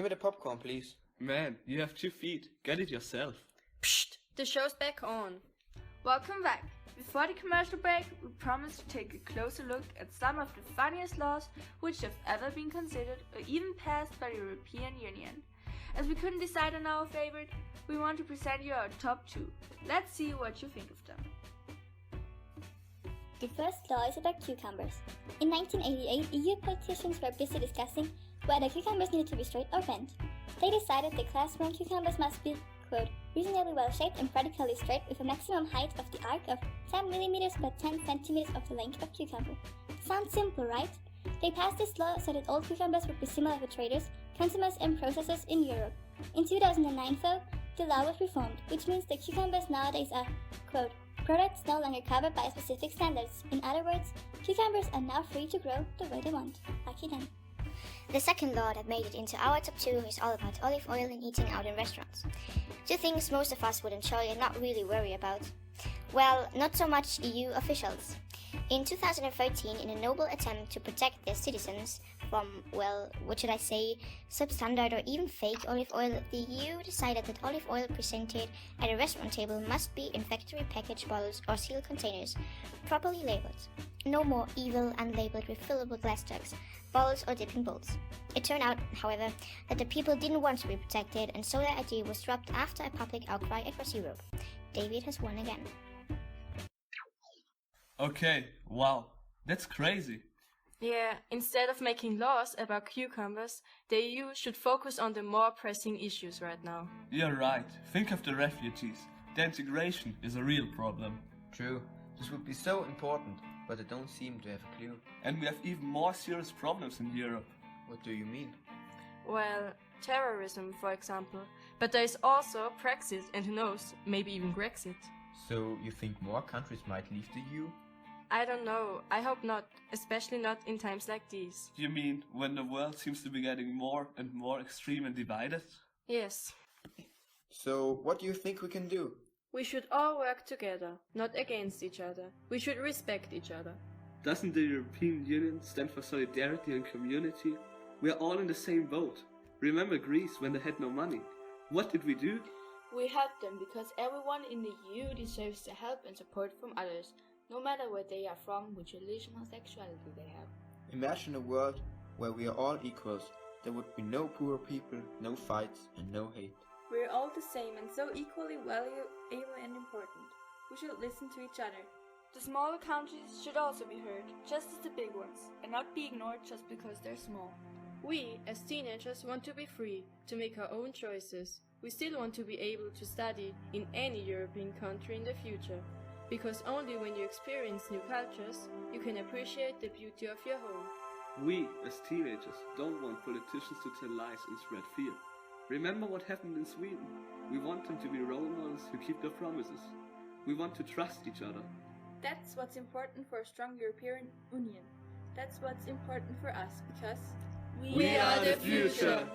me the popcorn, please. Man, you have 2 feet. Get it yourself. Psst! The show's back on. Welcome back. Before the commercial break, we promised to take a closer look at some of the funniest laws which have ever been considered or even passed by the European Union. As we couldn't decide on our favorite, we want to present you our top 2. Let's see what you think of them. The first law is about cucumbers. In 1988, EU politicians were busy discussing whether cucumbers needed to be straight or bent. They decided that class 1 cucumbers must be, quote, reasonably well shaped and vertically straight with a maximum height of the arc of 10 mm by 10 cm of the length of cucumber. Sounds simple, right? They passed this law so that all cucumbers would be similar to traders, consumers and processors in Europe. In 2009 though, the law was reformed, which means that cucumbers nowadays are, quote, products no longer covered by specific standards. In other words, cucumbers are now free to grow the way they want. Lucky them. The second law that made it into our top 2 is all about olive oil and eating out in restaurants. 2 things most of us would enjoy and not really worry about. Well, not so much EU officials. In 2013, in a noble attempt to protect their citizens from, well, what should I say, substandard or even fake olive oil, the EU decided that olive oil presented at a restaurant table must be in factory packaged bottles or sealed containers, properly labeled. No more evil, unlabeled, refillable glass jugs, bottles or dipping bowls. It turned out, however, that the people didn't want to be protected, and so the idea was dropped after a public outcry across Europe. David has won again. Okay, wow, that's crazy. Yeah, instead of making laws about cucumbers, the EU should focus on the more pressing issues right now. You're right. Think of the refugees. Their integration is a real problem. True, this would be so important, but I don't seem to have a clue. And we have even more serious problems in Europe. What do you mean? Well, terrorism, for example. But there is also Brexit and who knows, maybe even Grexit. So you think more countries might leave the EU? I don't know. I hope not, especially not in times like these. You mean when the world seems to be getting more and more extreme and divided? Yes. So what do you think we can do? We should all work together, not against each other. We should respect each other. Doesn't the European Union stand for solidarity and community? We are all in the same boat. Remember Greece when they had no money? What did we do? We help them because everyone in the EU deserves the help and support from others, no matter where they are from, which religion or sexuality they have. Imagine a world where we are all equals. There would be no poor people, no fights and no hate. We're all the same and so equally valuable and important. We should listen to each other. The smaller countries should also be heard, just as the big ones, and not be ignored just because they're small. We, as teenagers, want to be free, to make our own choices. We still want to be able to study in any European country in the future, because only when you experience new cultures, you can appreciate the beauty of your home. We, as teenagers, don't want politicians to tell lies and spread fear. Remember what happened in Sweden? We want them to be role models who keep their promises. We want to trust each other. That's what's important for a strong European Union. That's what's important for us, because we are the future!